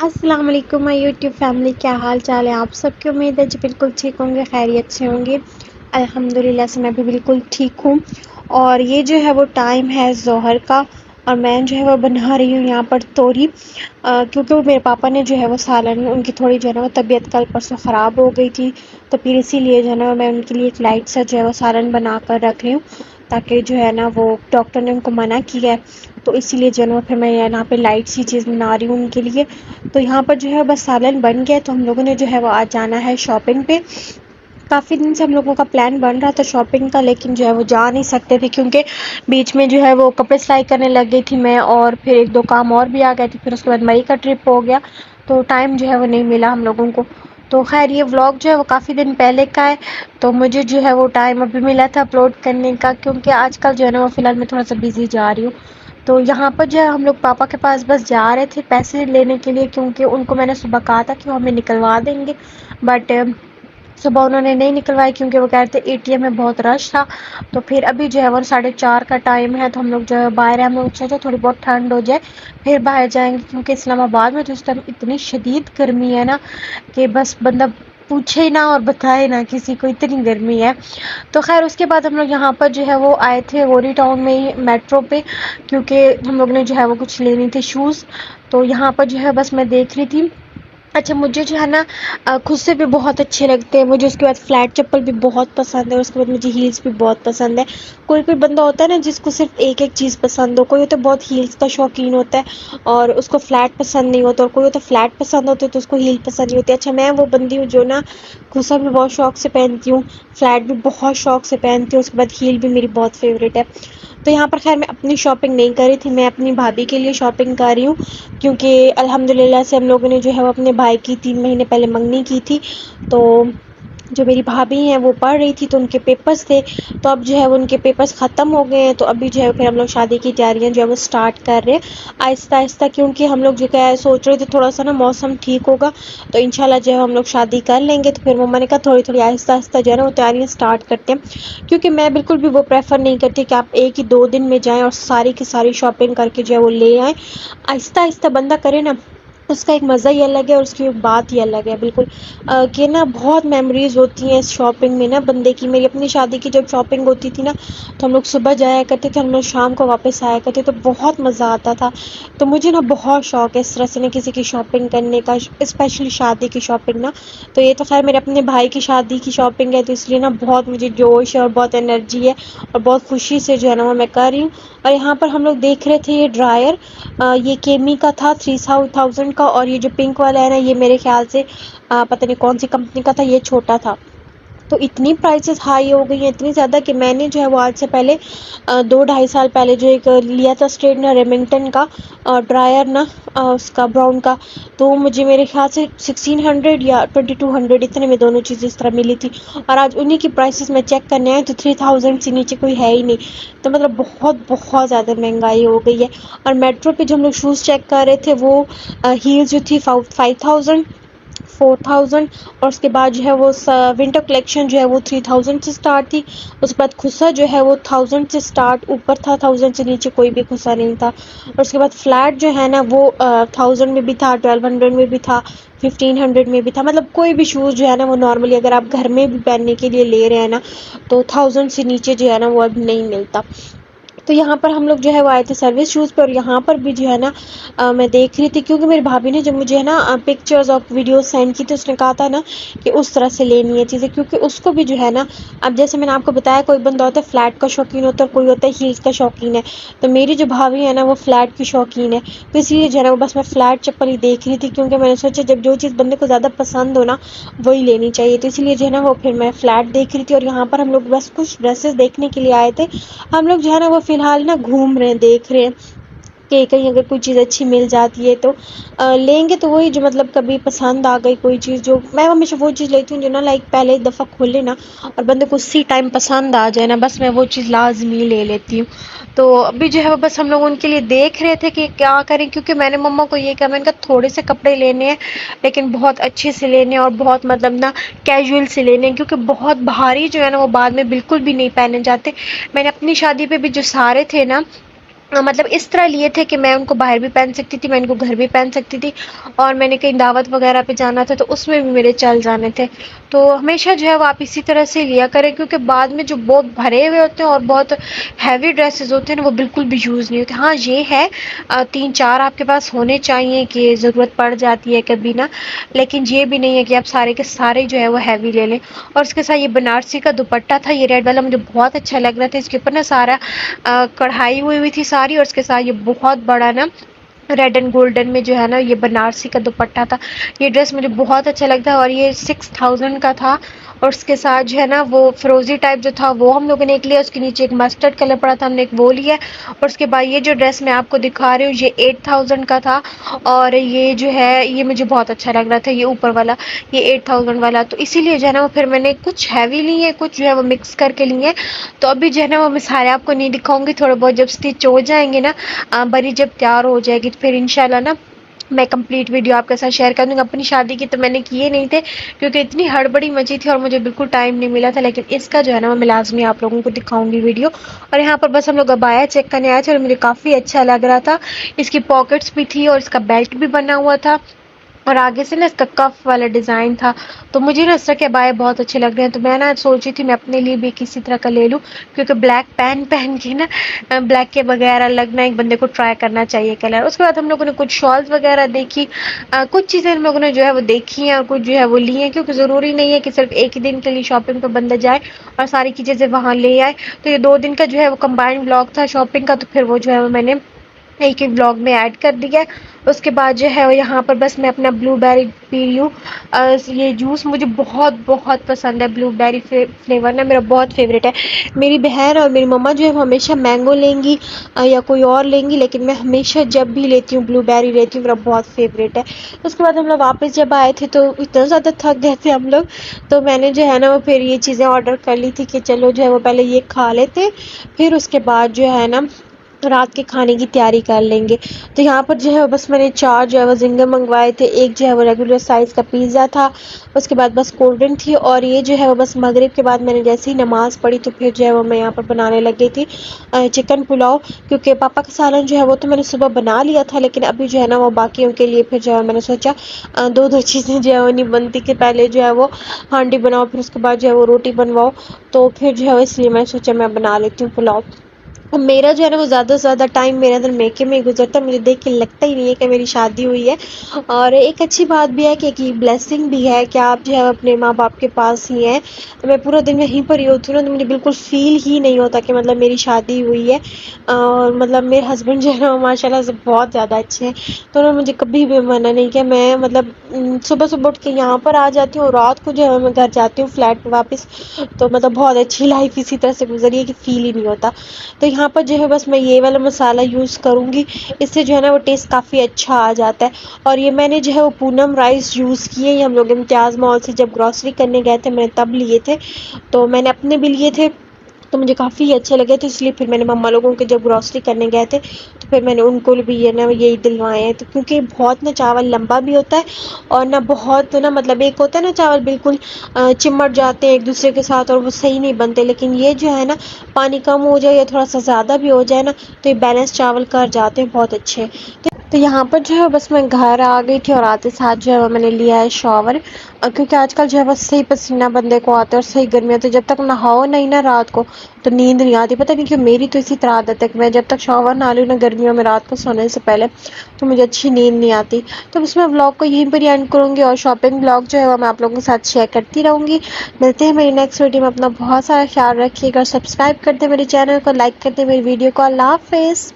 अस्सलाम वालेकुम my YouTube family, क्या हाल चाल है आप सबकी। उम्मीद है जी बिल्कुल ठीक होंगे, खैरियत से होंगे। अल्हम्दुलिल्लाह से मैं भी बिल्कुल ठीक हूँ। और ये जो है वो टाइम है ज़ोहर का, और मैं जो है वो बना रही हूँ यहाँ पर तोरी, क्योंकि वो मेरे पापा ने जो है वो सालन, उनकी थोड़ी जो है ना वो तबीयत कल परसों ख़राब हो गई थी, तो फिर इसीलिए जो है ना मैं उनके लिए एक लाइट सा जो है वो सालन बना कर रख रही हूँ, ताकि जो है ना वो डॉक्टर ने उनको मना किया है, तो इसीलिए जो है ना फिर मैं यहाँ पे लाइट सी चीज़ बना रही हूँ उनके लिए। तो यहाँ पर जो है बस सालन बन गया, तो हम लोगों ने जो है वो आज जाना है शॉपिंग पे। काफ़ी दिन से हम लोगों का प्लान बन रहा था शॉपिंग का, लेकिन जो है वो जा नहीं सकते थे, क्योंकि बीच में जो है वो कपड़े सिलाई करने लग गई थी मैं, और फिर एक दो काम और भी आ गए थे, फिर उसके बाद मई का ट्रिप हो गया, तो टाइम जो है वो नहीं मिला हम लोगों को। तो खैर ये व्लॉग जो है वो काफ़ी दिन पहले का है, तो मुझे जो है वो टाइम अभी मिला था अपलोड करने का, क्योंकि आजकल जो है ना वो फ़िलहाल मैं थोड़ा सा बिज़ी जा रही हूँ। तो यहाँ पर जो है हम लोग पापा के पास बस जा रहे थे पैसे लेने के लिए, क्योंकि उनको मैंने सुबह कहा था कि वो हमें निकलवा देंगे, बट सुबह उन्होंने नहीं निकलवाई, क्योंकि वो कह रहे थे एटीएम में बहुत रश था। तो फिर अभी जो है वो 4:30 का टाइम है, तो हम लोग जो है बाहर हैं, हम लोग सोचा थोड़ी बहुत ठंड हो जाए फिर बाहर जाएंगे, क्योंकि इस्लामाबाद में तो इस टाइम इतनी शदीद गर्मी है ना कि बस बंदा पूछे ही ना और बताए ना किसी को, इतनी गर्मी है। तो खैर उसके बाद हम लोग यहाँ पर जो है वो आए थे गोरी टाउन में ही मेट्रो पे, क्योंकि हम लोग ने जो है वो कुछ लेनी थी शूज़। तो यहाँ पर जो है बस मैं देख रही थी। अच्छा, मुझे जो है ना खुद से भी बहुत अच्छे लगते हैं मुझे, उसके बाद फ्लैट चप्पल भी बहुत पसंद है, उसके बाद मुझे हील्स भी बहुत पसंद है। कोई कोई बंदा होता है ना जिसको सिर्फ एक एक चीज़ पसंद हो, कोई होता है बहुत हील्स का शौकीन होता है और उसको फ्लैट पसंद नहीं होता, और कोई होता है फ्लैट पसंद होता है तो उसको हील पसंद नहीं होती। अच्छा, मैं वो बंदी हूँ जो ना खुद भी बहुत शौक से पहनती हूँ, फ्लैट भी बहुत शौक से पहनती हूँ, उसके बाद हील भी मेरी बहुत फेवरेट है। तो यहाँ पर खैर मैं अपनी शॉपिंग नहीं कर रही थी, मैं अपनी भाभी के लिए शॉपिंग कर रही हूँ, क्योंकि अल्हम्दुलिल्लाह से हम लोगों ने जो है वो अपने भाई की 3 महीने पहले मंगनी की थी। तो जो मेरी भाभी हैं वो पढ़ रही थी, तो उनके पेपर्स थे, तो अब जो है वो उनके पेपर्स ख़त्म हो गए हैं, तो अभी जो है फिर हम लोग शादी की तैयारियां जो है वो स्टार्ट कर रहे हैं आहिस्ता आहिस्ता, क्योंकि हम लोग जो है सोच रहे थे थोड़ा सा ना मौसम ठीक होगा तो इंशाल्लाह जो है हम लोग शादी कर लेंगे। तो फिर मम्मा ने कहा थोड़ी थोड़ी आहिस्ता आहिस्ता जो है ना वो तैयारियाँ स्टार्ट करते हैं, क्योंकि मैं बिल्कुल भी वो प्रेफर नहीं करती कि आप एक ही 2 दिन में जाएँ और सारी की सारी शॉपिंग करके जो है वो ले आएँ। आहिस्ता आहिस्ता बंदा करे ना, उसका एक मज़ा ही अलग है और उसकी एक बात ही अलग है बिल्कुल। कि ना बहुत मेमोरीज़ होती हैं इस शॉपिंग में ना बंदे की। मेरी अपनी शादी की जब शॉपिंग होती थी ना, तो हम लोग सुबह जाया करते थे, हम लोग शाम को वापस आया करते, तो बहुत मज़ा आता था। तो मुझे ना बहुत शौक़ है इस तरह से ना किसी की शॉपिंग करने का, स्पेशली शादी की शॉपिंग ना। तो ये तो खैर मेरे अपने भाई की शादी की शॉपिंग है, तो इसलिए ना बहुत मुझे जोश है और बहुत एनर्जी है और बहुत खुशी से जो है ना वो मैं कर रही हूँ। और यहाँ पर हम लोग देख रहे थे ये ड्रायर, ये केमी का था 3000 का, और ये जो पिंक वाला है ना ये मेरे ख्याल से पता नहीं कौन सी कंपनी का था, ये छोटा था। तो इतनी प्राइसेस हाई हो गई हैं, इतनी ज़्यादा, कि मैंने जो है वो आज से पहले 2-2.5 साल पहले जो एक लिया था स्ट्रेटनर रेमिंगटन का ड्रायर ना, उसका ब्राउन का, तो मुझे मेरे ख्याल से 1600 या 2200 इतने में दोनों चीज़ें इस तरह मिली थी। और आज उन्हीं की प्राइसेस मैं चेक करने आए तो 3000 से नीचे कोई है ही नहीं। तो मतलब बहुत बहुत ज़्यादा महंगाई हो गई है। और मेट्रो पे जो हम लोग शूज़ चेक कर रहे थे वो हील्स जो थी 5000 4000, और उसके बाद जो है वो विंटर कलेक्शन जो है वो 3000 से स्टार्ट थी। उसके बाद खुसा जो है वो 1000 से स्टार्ट ऊपर था, 1000 से नीचे कोई भी खुसा नहीं था। और उसके बाद फ्लैट जो है ना वो 1000 में भी था, 1200 में भी था, 1500 में भी था। मतलब कोई भी शूज़ जो है ना वो नॉर्मली अगर आप घर में भी पहनने के लिए ले रहे हैं ना, तो 1000 से नीचे जो है ना वो अब नहीं मिलता। तो यहाँ पर हम लोग जो है वो आए थे सर्विस शूज़ पे, और यहाँ पर भी जो है ना मैं देख रही थी, क्योंकि मेरी भाभी ने जब मुझे है ना पिक्चर्स और वीडियोस सेंड की, तो उसने कहा था ना कि उस तरह से लेनी है चीज़ें, क्योंकि उसको भी जो है ना, अब जैसे मैंने आपको बताया कोई बंदा होता है फ्लैट का शौकीन होता है, कोई होता है हील्स का शौकीन है, तो मेरी जो भाभी है ना वो फ्लैट की शौकीन है। तो इसलिए जो है ना वो बस मैं फ़्लैट चप्पल ही देख रही थी, क्योंकि मैंने सोचा जब जो चीज़ बंदे को ज़्यादा पसंद हो ना वही लेनी चाहिए, तो इसलिए जो है ना वो फिर मैं फ़्लैट देख रही थी। और यहाँ पर हम लोग बस कुछ ड्रेसेस देखने के लिए आए थे। हम लोग जो है ना वो फ़िलहाल ना घूम रहे हैं, देख रहे हैं कि कहीं अगर कोई चीज़ अच्छी मिल जाती है तो लेंगे। तो वही जो मतलब कभी पसंद आ गई कोई चीज़, जो मैं हमेशा वो चीज़ लेती हूँ जो ना लाइक पहले एक दफ़ा खोले ना और बंदे को उसी टाइम पसंद आ जाए ना, बस मैं वो चीज़ लाजमी ले लेती हूँ। तो अभी जो है वो बस हम लोग उनके लिए देख रहे थे कि क्या करें, क्योंकि मैंने मम्मा को ये कहा, मैंने कहा थोड़े से कपड़े लेने हैं लेकिन बहुत अच्छे से लेने हैं और बहुत मतलब ना कैजुअल से लेने हैं, क्योंकि बहुत भारी जो है ना वो बाद में बिल्कुल भी नहीं पहने जाते। मैंने अपनी शादी पे भी जो सारे थे ना मतलब इस तरह लिए थे कि मैं उनको बाहर भी पहन सकती थी, मैं इनको घर भी पहन सकती थी, और मैंने कहीं दावत वगैरह पे जाना था तो उसमें भी मेरे चल जाने थे। तो हमेशा जो है वो आप इसी तरह से लिया करें, क्योंकि बाद में जो बहुत भरे हुए होते हैं और बहुत हैवी ड्रेसेस होते हैं ना, वो बिल्कुल भी यूज़ नहीं होते। हाँ ये है 3-4 आपके पास होने चाहिए कि ज़रूरत पड़ जाती है कभी ना, लेकिन ये भी नहीं है कि आप सारे के सारे जो है वो हैवी ले लें। और उसके साथ ये बनारसी का दुपट्टा था, ये रेड वाला मुझे बहुत अच्छा लग रहा था। इसके ऊपर ना सारा कढ़ाई हुई थी सारी, और उसके साथ ये बहुत बड़ा ना रेड एंड गोल्डन में जो है ना ये बनारसी का दुपट्टा था। ये ड्रेस मुझे बहुत अच्छा लगता है और ये 6000 का था। और उसके साथ जो है ना वो फिरोजी टाइप जो था वो हम लोगों ने एक लिया, उसके नीचे एक मस्टर्ड कलर पड़ा था, हमने एक वो लिया। और उसके बाद ये जो ड्रेस मैं आपको दिखा रही हूँ ये 8000 का था, और ये जो है ये मुझे बहुत अच्छा लग रहा था, ये ऊपर वाला ये 8000 वाला। तो इसीलिए जो है ना वो फिर मैंने कुछ हैवी लिए, कुछ जो है वो मिक्स करके लिए। तो अभी जो है ना वो मैं सारे आपको नहीं दिखाऊंगी, थोड़े बहुत जब स्टिच हो जाएंगे ना, बरी जब तैयार हो जाएगी तो फिर इंशाल्लाह ना मैं कंप्लीट वीडियो आपके साथ शेयर कर दूँगी। अपनी शादी की तो मैंने किए नहीं थे क्योंकि इतनी हड़बड़ी मची थी और मुझे बिल्कुल टाइम नहीं मिला था, लेकिन इसका जो है ना मैं लाजमी आप लोगों को दिखाऊंगी वीडियो। और यहाँ पर बस हम लोग अबाया चेक करने आए थे और मुझे काफ़ी अच्छा लग रहा था। इसकी पॉकेट्स भी थी और इसका बेल्ट भी बना हुआ था, और आगे से ना इसका कफ वाला डिज़ाइन था। तो मुझे ना इस तरह के अबाए बहुत अच्छे लग रहे हैं, तो मैं ना सोची थी मैं अपने लिए भी किसी तरह का ले लूँ, क्योंकि ब्लैक पहन पहन के ना ब्लैक के बगैर अलग ना एक बंदे को ट्राई करना चाहिए कलर। उसके बाद हम लोगों ने कुछ शॉल्स वगैरह देखी, कुछ चीज़ें हम लोगों ने जो है वो देखी हैं और कुछ जो है वो ली हैं, क्योंकि ज़रूरी नहीं है कि सिर्फ एक ही दिन के लिए शॉपिंग पर बंदा जाए और सारी की चीज़ें वहाँ ले आए। तो ये 2 दिन का जो है वो कंबाइंड ब्लॉग था शॉपिंग का, तो फिर वो जो है वो मैंने एक ही ब्लॉग में ऐड कर दिया है। उसके बाद जो है यहाँ पर बस मैं अपना ब्लूबेरी पी रही हूँ। ये जूस मुझे बहुत बहुत पसंद है, ब्लूबेरी फ्लेवर ना मेरा बहुत फेवरेट है। मेरी बहन और मेरी मम्मा जो है वो हमेशा मैंगो लेंगी या कोई और लेंगी, लेकिन मैं हमेशा जब भी लेती हूँ ब्लूबेरी लेती हूँ, मेरा बहुत फेवरेट है। उसके बाद हम लोग वापस जब आए थे तो इतना ज़्यादा थक गए थे हम लोग, तो मैंने जो है ना वो फिर ये चीज़ें ऑर्डर कर ली थी कि चलो जो है वो पहले ये खा लेते, फिर उसके बाद जो है ना रात के खाने की तैयारी कर लेंगे। तो यहाँ पर जो है बस मैंने 4 जो है वो ज़िंगर मंगवाए थे, एक जो है वो रेगुलर साइज़ का पिज़्ज़ा था, उसके बाद बस कोल्ड ड्रिंक थी, और ये जो है वो बस मगरिब के बाद मैंने जैसे ही नमाज़ पढ़ी तो फिर जो है वो मैं यहाँ पर बनाने लग गई थी चिकन पुलाव, क्योंकि पापा का सालन जो है वो तो मैंने सुबह बना लिया था, लेकिन अभी जो है ना वो बाकियों के लिए फिर जो है मैंने सोचा 2-2 चीज़ें जो है वो नहीं बनती कि पहले जो है वो हांडी बनाओ फिर उसके बाद जो है वो रोटी बनवाओ, तो फिर जो है इसलिए मैंने सोचा मैं बना लेती हूँ पुलाव। अब मेरा जो है ना वो ज़्यादा से ज़्यादा टाइम मेरे अंदर मेके में ही गुजरता है, मुझे देख के लगता ही नहीं है कि मेरी शादी हुई है। और एक अच्छी बात भी है कि एक ब्लेसिंग भी है कि आप जो है अपने माँ बाप के पास ही हैं। मैं पूरा दिन वहीं पर ही होती हूँ ना, तो मुझे बिल्कुल फ़ील ही नहीं होता कि मतलब मेरी शादी हुई है। और मतलब मेरे हस्बैंड जो है ना माशाल्लाह से बहुत ज़्यादा अच्छे हैं, तो उन्होंने मुझे कभी भी मना नहीं किया। मैं मतलब सुबह सुबह उठ के यहाँ पर आ जाती हूँ और रात को जो है मैं घर जाती हूँ फ्लैट में वापस। तो मतलब बहुत अच्छी लाइफ इसी तरह से गुजरी है कि फ़ील ही नहीं होता। तो यहाँ पर जो है बस मैं ये वाला मसाला यूज़ करूँगी, इससे जो है ना वो टेस्ट काफ़ी अच्छा आ जाता है। और ये मैंने जो है वो पूनम राइस यूज़ किए, ये हम लोग इम्तियाज़ मॉल से जब ग्रॉसरी करने गए थे मैंने तब लिए थे, तो मैंने अपने भी लिए थे, तो मुझे काफ़ी अच्छे लगे थे, इसलिए फिर मैंने मम्मा लोगों के जब ग्रॉसरी करने गए थे तो फिर मैंने उनको भी ये ना यही दिलवाए हैं। तो क्योंकि बहुत ना चावल लंबा भी होता है और ना बहुत ना मतलब एक होता है ना चावल बिल्कुल चिमट जाते हैं एक दूसरे के साथ और वो सही नहीं बनते, लेकिन ये जो है ना पानी कम हो जाए या थोड़ा सा ज़्यादा भी हो जाए ना तो ये बैलेंस चावल कर जाते हैं बहुत अच्छे। तो यहाँ पर जो है बस मैं घर आ गई थी और आते साथ जो है वो मैंने लिया है शॉवर, क्योंकि आजकल जो है बस सही पसीना बंदे को आता है और सही गर्मी होती है, जब तक नहाओ नहीं ना रात को तो नींद नहीं आती। पता नहीं क्यों मेरी तो इसी तरह आदत है कि मैं जब तक शॉवर ना लूँ ना गर्मियों में रात को सोने से पहले तो मुझे अच्छी नींद नहीं आती। तो बस मैं व्लॉग को यहीं पर ही एंड करूँगी और शॉपिंग व्लॉग जो है वो मैं आप लोगों के साथ शेयर करती रहूँगी। मिलते हैं मेरी नेक्स्ट वीडियो में, अपना बहुत सारा ख्याल रखिएगा, सब्सक्राइब करते मेरे चैनल को, लाइक करते मेरी वीडियो को। अल्लाह हाफिज़।